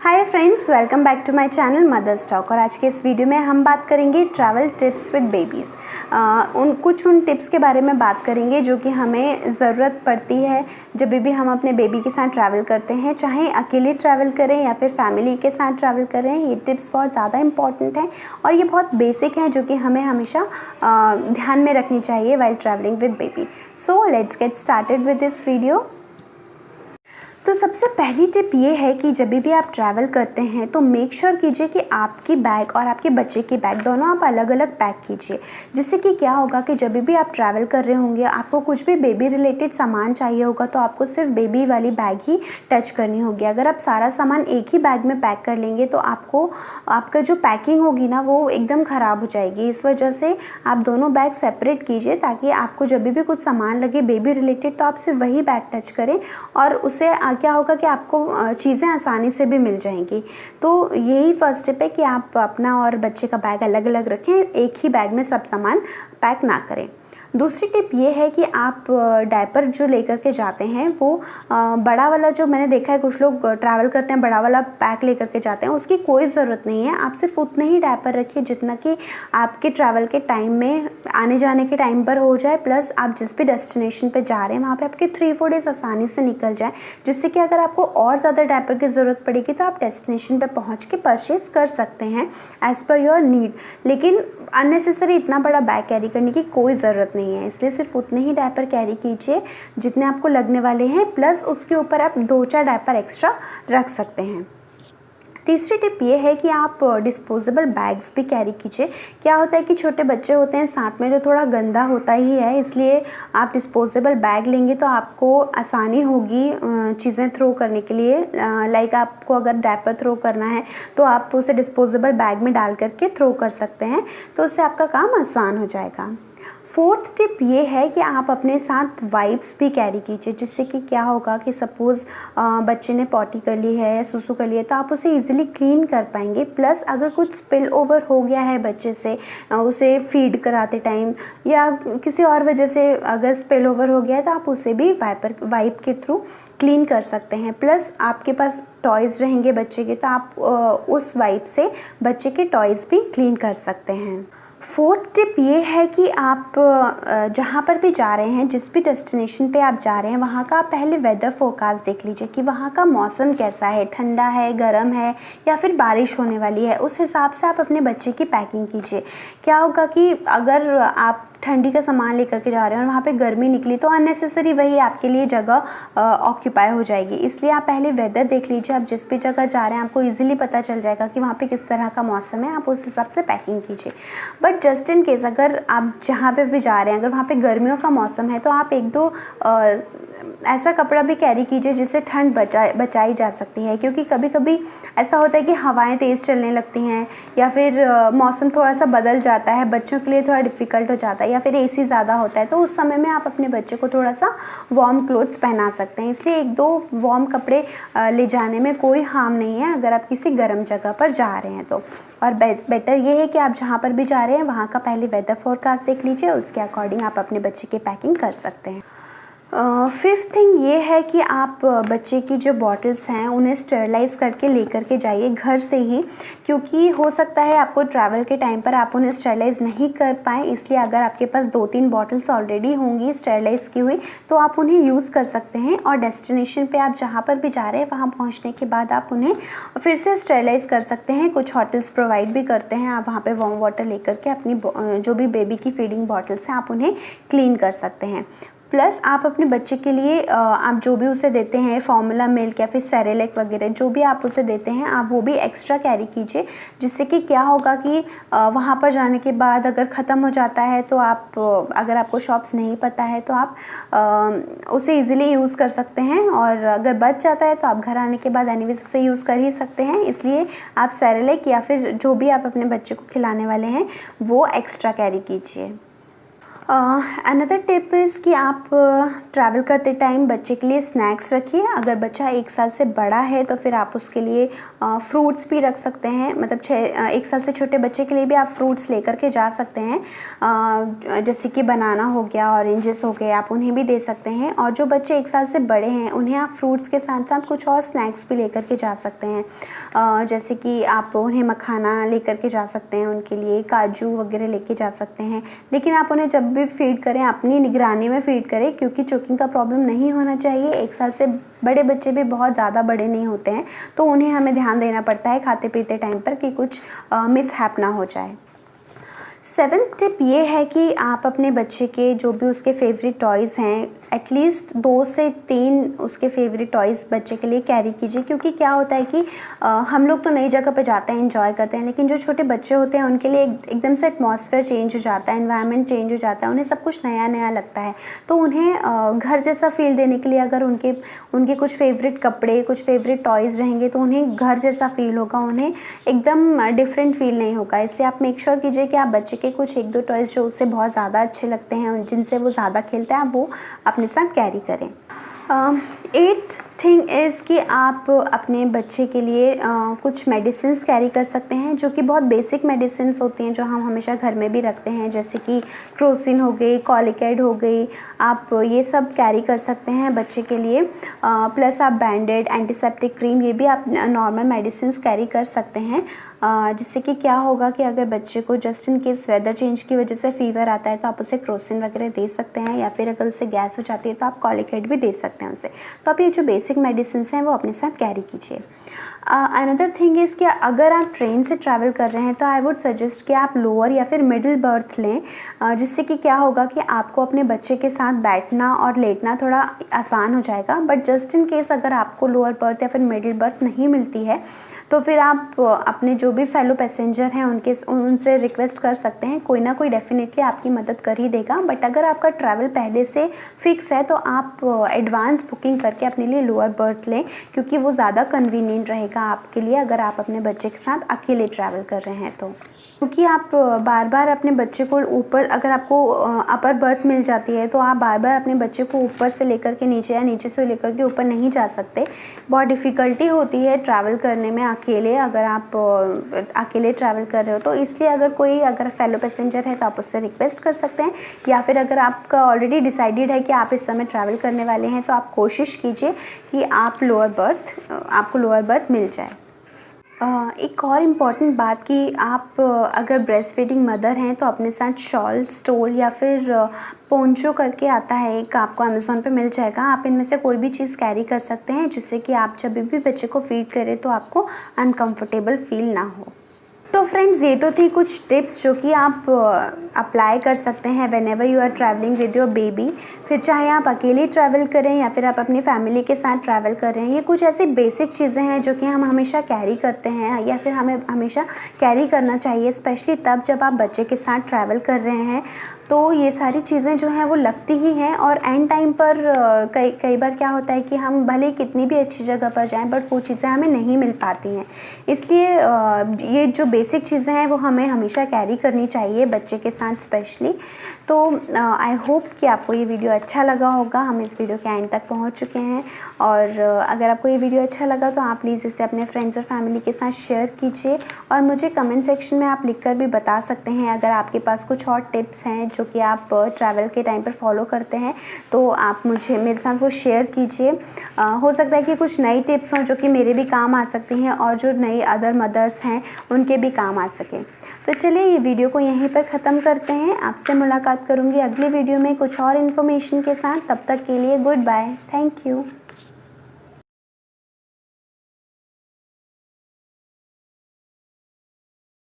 Hi friends, welcome back to my channel mother's talk. और आज के इस वीडियो में हम बात करेंगे ट्रैवल टिप्स विद बेबीज़। उन टिप्स के बारे में बात करेंगे जो कि हमें ज़रूरत पड़ती है जब भी हम अपने बेबी के साथ ट्रैवल करते हैं, चाहे अकेले ट्रैवल करें या फिर फैमिली के साथ ट्रैवल करें। ये टिप्स बहुत ज़्यादा इंपॉर्टेंट हैं और ये बहुत बेसिक हैं जो कि हमें हमेशा ध्यान में रखनी चाहिए while travelling with baby. So let's get started with this video. तो सबसे पहली टिप ये है कि जब भी आप ट्रैवल करते हैं तो मेक श्योर कीजिए कि आपकी बैग और आपके बच्चे की बैग दोनों आप अलग अलग पैक कीजिए, जिससे कि क्या होगा कि जब भी आप ट्रैवल कर रहे होंगे, आपको कुछ भी बेबी रिलेटेड सामान चाहिए होगा तो आपको सिर्फ बेबी वाली बैग ही टच करनी होगी। अगर आप सारा सामान एक ही बैग में पैक कर लेंगे तो आपका जो पैकिंग होगी ना वो एकदम ख़राब हो जाएगी। इस वजह से आप दोनों बैग सेपरेट कीजिए ताकि आपको जब भी कुछ सामान लगे बेबी रिलेटेड तो आप सिर्फ वही बैग टच करें और उससे क्या होगा कि आपको चीज़ें आसानी से भी मिल जाएंगी। तो यही फर्स्ट स्टेप है कि आप अपना और बच्चे का बैग अलग अलग रखें, एक ही बैग में सब सामान पैक ना करें। दूसरी टिप ये है कि आप डायपर जो लेकर के जाते हैं वो बड़ा वाला, जो मैंने देखा है कुछ लोग ट्रैवल करते हैं बड़ा वाला पैक लेकर के जाते हैं, उसकी कोई ज़रूरत नहीं है। आप सिर्फ उतने ही डायपर रखिए जितना कि आपके ट्रैवल के टाइम में, आने जाने के टाइम पर हो जाए, प्लस आप जिस भी डेस्टिनेशन पे जा रहे हैं वहाँ पे आपके 3-4 डेज़ आसानी से निकल जाए, जिससे कि अगर आपको और ज़्यादा डायपर की ज़रूरत पड़ेगी तो आप डेस्टिनेशन पर पहुँच के परचेज़ कर सकते हैं एज़ पर योर नीड। लेकिन अननेसेसरी इतना बड़ा बैग कैरी करने की कोई ज़रूरत नहीं है, इसलिए सिर्फ उतने ही डायपर कैरी कीजिए जितने आपको लगने वाले हैं, प्लस उसके ऊपर आप 2-4 डायपर एक्स्ट्रा रख सकते हैं। तीसरी टिप ये है कि आप डिस्पोजेबल बैग्स भी कैरी कीजिए। क्या होता है कि छोटे बच्चे होते हैं साथ में, जो थोड़ा गंदा होता ही है, इसलिए आप डिस्पोजेबल बैग लेंगे तो आपको आसानी होगी चीज़ें थ्रो करने के लिए। लाइक आपको अगर डायपर थ्रो करना है तो आप उसे डिस्पोजेबल बैग में डाल करके थ्रो कर सकते हैं, तो उससे आपका काम आसान हो जाएगा। फोर्थ टिप ये है कि आप अपने साथ वाइप्स भी कैरी कीजिए, जिससे कि क्या होगा कि सपोज़ बच्चे ने पॉटी कर ली है या सुसु कर लिया तो आप उसे इजीली क्लीन कर पाएंगे। प्लस अगर कुछ स्पिल ओवर हो गया है बच्चे से उसे फीड कराते टाइम या किसी और वजह से अगर स्पिल ओवर हो गया है तो आप उसे भी वाइप के थ्रू क्लीन कर सकते हैं। प्लस आपके पास टॉयज़ रहेंगे बच्चे के तो आप उस वाइप से बच्चे के टॉयज़ भी क्लीन कर सकते हैं। फोर्थ टिप ये है कि आप जहाँ पर भी जा रहे हैं, जिस भी डेस्टिनेशन पे आप जा रहे हैं, वहाँ का आप पहले वेदर फोरकास्ट देख लीजिए कि वहाँ का मौसम कैसा है, ठंडा है, गर्म है या फिर बारिश होने वाली है। उस हिसाब से आप अपने बच्चे की पैकिंग कीजिए। क्या होगा कि अगर आप ठंडी का सामान लेकर के जा रहे हैं और वहाँ पे गर्मी निकली तो अननेसेसरी वही आपके लिए जगह ऑक्यूपाई हो जाएगी। इसलिए आप पहले वेदर देख लीजिए। आप जिस भी जगह जा रहे हैं आपको इजीली पता चल जाएगा कि वहाँ पे किस तरह का मौसम है, आप उस हिसाब से पैकिंग कीजिए। बट जस्ट इन केस अगर आप जहाँ पे भी जा रहे हैं, अगर वहाँ पे गर्मियों का मौसम है तो आप 1-2 ऐसा कपड़ा भी कैरी कीजिए जिससे ठंड बचाई जा सकती है, क्योंकि कभी कभी ऐसा होता है कि हवाएं तेज़ चलने लगती हैं या फिर मौसम थोड़ा सा बदल जाता है, बच्चों के लिए थोड़ा डिफ़िकल्ट हो जाता है या फिर एसी ज़्यादा होता है, तो उस समय में आप अपने बच्चे को थोड़ा सा वार्म क्लोथ्स पहना सकते हैं। इसलिए 1-2 वार्म कपड़े ले जाने में कोई हार्म नहीं है अगर आप किसी गर्म जगह पर जा रहे हैं तो। और बेटर ये है कि आप जहाँ पर भी जा रहे हैं वहाँ का पहले वेदर फोरकास्ट देख लीजिए, उसके अकॉर्डिंग आप अपने बच्चे की पैकिंग कर सकते हैं। फिफ्थ थिंग ये है कि आप बच्चे की जो बॉटल्स हैं उन्हें स्टरलाइज़ करके लेकर के जाइए घर से ही, क्योंकि हो सकता है आपको ट्रैवल के टाइम पर आप उन्हें स्टरलाइज़ नहीं कर पाएँ। इसलिए अगर आपके पास 2-3 बॉटल्स ऑलरेडी होंगी स्टरलाइज़ की हुई तो आप उन्हें यूज़ कर सकते हैं और डेस्टिनेशन पे आप जहाँ पर भी जा रहे हैं वहाँ पहुँचने के बाद आप उन्हें फिर से स्टरलाइज़ कर सकते हैं। कुछ होटल्स प्रोवाइड भी करते हैं, आप वहाँ पर वार्म वाटर लेकर के अपनी जो भी बेबी की फीडिंग बॉटल्स हैं आप उन्हें क्लीन कर सकते हैं। प्लस आप अपने बच्चे के लिए आप जो भी उसे देते हैं, फॉर्मूला मिल्क या फिर सेरेलैक वगैरह जो भी आप उसे देते हैं आप वो भी एक्स्ट्रा कैरी कीजिए, जिससे कि क्या होगा कि वहाँ पर जाने के बाद अगर ख़त्म हो जाता है तो आप अगर आपको शॉप्स नहीं पता है तो आप उसे इजीली यूज़ कर सकते हैं, और अगर बच जाता है तो आप घर आने के बाद एनीवेज उसे यूज़ कर ही सकते हैं। इसलिए आप सेरेलैक या फिर जो भी आप अपने बच्चे को खिलाने वाले हैं वो एक्स्ट्रा कैरी कीजिए। अनदर टिप इज़ कि आप ट्रैवल करते टाइम बच्चे के लिए स्नैक्स रखिए। अगर बच्चा 1 साल से बड़ा है तो फिर आप उसके लिए फ्रूट्स भी रख सकते हैं। मतलब 1 साल से छोटे बच्चे के लिए भी आप फ्रूट्स लेकर के जा सकते हैं। जैसे कि बनाना हो गया, ऑरेंजेस हो गए, आप उन्हें भी दे सकते हैं। और जो बच्चे 1 साल से बड़े हैं उन्हें आप फ्रूट्स के साथ साथ कुछ और स्नैक्स भी लेकर के जा सकते हैं। जैसे कि आप उन्हें मखाना लेकर के जा सकते हैं, उनके लिए काजू वगैरह लेके जा सकते हैं। लेकिन आप उन्हें जब भी फीड करें अपनी निगरानी में फीड करें, क्योंकि चोकिंग का प्रॉब्लम नहीं होना चाहिए। 1 साल से बड़े बच्चे भी बहुत ज़्यादा बड़े नहीं होते हैं, तो उन्हें हमें ध्यान देना पड़ता है खाते पीते टाइम पर कि कुछ मिसहैप ना हो जाए। 7th टिप ये है कि आप अपने बच्चे के जो भी उसके फेवरेट टॉयज़ हैं, एटलीस्ट 2 से 3 उसके फेवरेट टॉयज़ बच्चे के लिए कैरी कीजिए। क्योंकि क्या होता है कि हम लोग तो नई जगह पे जाते हैं, एंजॉय करते हैं, लेकिन जो छोटे बच्चे होते हैं उनके लिए एकदम से एटमॉस्फेयर चेंज हो जाता है, एनवायरनमेंट चेंज हो जाता है, उन्हें सब कुछ नया नया लगता है। तो उन्हें घर जैसा फील देने के लिए अगर उनके कुछ फेवरेट कपड़े, कुछ फेवरेट टॉयज़ रहेंगे तो उन्हें घर जैसा फील होगा, उन्हें एकदम डिफरेंट फील नहीं होगा। इसलिए आप मेक श्योर कीजिए कि आप बच्चे के कुछ 1-2 टॉयज़ जो उसे बहुत ज़्यादा अच्छे लगते हैं, जिनसे वो ज़्यादा खेलता है, आप वो अपने साथ कैरी करें। 8th थिंग इज़ कि आप अपने बच्चे के लिए कुछ मेडिसिन्स कैरी कर सकते हैं, जो कि बहुत बेसिक मेडिसिन्स होती हैं जो हम हमेशा घर में भी रखते हैं। जैसे कि क्रोसिन हो गई, कॉलिकेड हो गई, आप ये सब कैरी कर सकते हैं बच्चे के लिए। प्लस आप बैंडेड, एंटीसेप्टिक क्रीम, ये भी आप नॉर्मल मेडिसिन्स कैरी कर सकते हैं। जिससे कि क्या होगा कि अगर बच्चे को just in case weather change की वजह से फ़ीवर आता है तो आप उसे क्रोसिन वगैरह दे सकते हैं, या फिर अगर उसे गैस हो जाती है तो आप कॉलिकेट भी दे सकते हैं उसे। तो आप ये जो बेसिक मेडिसिन्स हैं वो अपने साथ कैरी कीजिए। अनदर थिंग इज़ कि अगर आप ट्रेन से ट्रैवल कर रहे हैं तो आई वुड सजेस्ट कि आप लोअर या फिर मिडिल बर्थ लें, जिससे कि क्या होगा कि आपको अपने बच्चे के साथ बैठना और लेटना थोड़ा आसान हो जाएगा। बट जस्ट इन केस अगर आपको लोअर बर्थ या फिर मिडिल बर्थ नहीं मिलती है तो फिर आप अपने जो भी फेलो पैसेंजर हैं उनसे रिक्वेस्ट कर सकते हैं, कोई ना कोई डेफिनेटली आपकी मदद कर ही देगा। बट अगर आपका ट्रैवल पहले से फिक्स है तो आप एडवांस बुकिंग करके अपने लिए लोअर बर्थ लें, क्योंकि वो ज़्यादा कन्वीनियंट रहेगा आपके लिए अगर आप अपने बच्चे के साथ अकेले ट्रैवल कर रहे हैं तो। क्योंकि आप बार बार अपने बच्चे को ऊपर, अगर आपको अपर बर्थ मिल जाती है तो आप बार बार अपने बच्चे को ऊपर से लेकर के नीचे या नीचे से लेकर के ऊपर नहीं जा सकते। बहुत डिफ़िकल्टी होती है ट्रैवल करने में अकेले, अगर आप अकेले ट्रैवल कर रहे हो तो। इसलिए अगर फेलो पैसेंजर है तो आप उससे रिक्वेस्ट कर सकते हैं, या फिर अगर आपका ऑलरेडी डिसाइडेड है कि आप इस समय ट्रैवल करने वाले हैं तो आप कोशिश कीजिए कि आपको लोअर बर्थ मिल जाए। एक और इम्पॉर्टेंट बात कि आप अगर ब्रेस्ट फीडिंग मदर हैं तो अपने साथ शॉल, स्टोल या फिर पोंचो करके आता है एक, आपको अमेज़ॉन पे मिल जाएगा। आप इनमें से कोई भी चीज़ कैरी कर सकते हैं, जिससे कि आप जब भी बच्चे को फीड करें तो आपको अनकंफर्टेबल फील ना हो। तो फ्रेंड्स, ये तो थी कुछ टिप्स जो कि आप अप्लाई कर सकते हैं whenever you are travelling with your baby. फिर चाहे आप अकेले ट्रैवल करें या फिर आप अपनी फैमिली के साथ ट्रैवल कर रहे हैं, ये कुछ ऐसी बेसिक चीज़ें हैं जो कि हम हमेशा कैरी करते हैं या फिर हमें हमेशा कैरी करना चाहिए, स्पेशली तब जब आप बच्चे के साथ ट्रैवल कर रहे हैं। तो ये सारी चीज़ें जो हैं वो लगती ही हैं, और एंड टाइम पर कई बार क्या होता है कि हम भले कितनी भी अच्छी जगह पर जाएं बट वो चीज़ें हमें नहीं मिल पाती हैं। इसलिए ये जो बेसिक चीज़ें हैं वो हमें हमेशा कैरी करनी चाहिए बच्चे के साथ स्पेशली। तो आई होप कि आपको ये वीडियो अच्छा लगा होगा। हम इस वीडियो के एंड तक पहुंच चुके हैं, और अगर आपको ये वीडियो अच्छा लगा तो आप प्लीज़ इसे अपने फ्रेंड्स और फैमिली के साथ शेयर कीजिए, और मुझे कमेंट सेक्शन में आप लिखकर भी बता सकते हैं अगर आपके पास कुछ और टिप्स हैं जो कि आप ट्रैवल के टाइम पर फॉलो करते हैं, तो आप मेरे साथ वो शेयर कीजिए। हो सकता है कि कुछ नई टिप्स हों जो कि मेरे भी काम आ सकती हैं और जो नई अदर मदर्स हैं उनके भी काम आ सकें। तो चलिए ये वीडियो को यहीं पर ख़त्म करते हैं। आपसे मुलाकात करूँगी अगले वीडियो में कुछ और इन्फॉर्मेशन के साथ। तब तक के लिए गुड बाय, थैंक यू।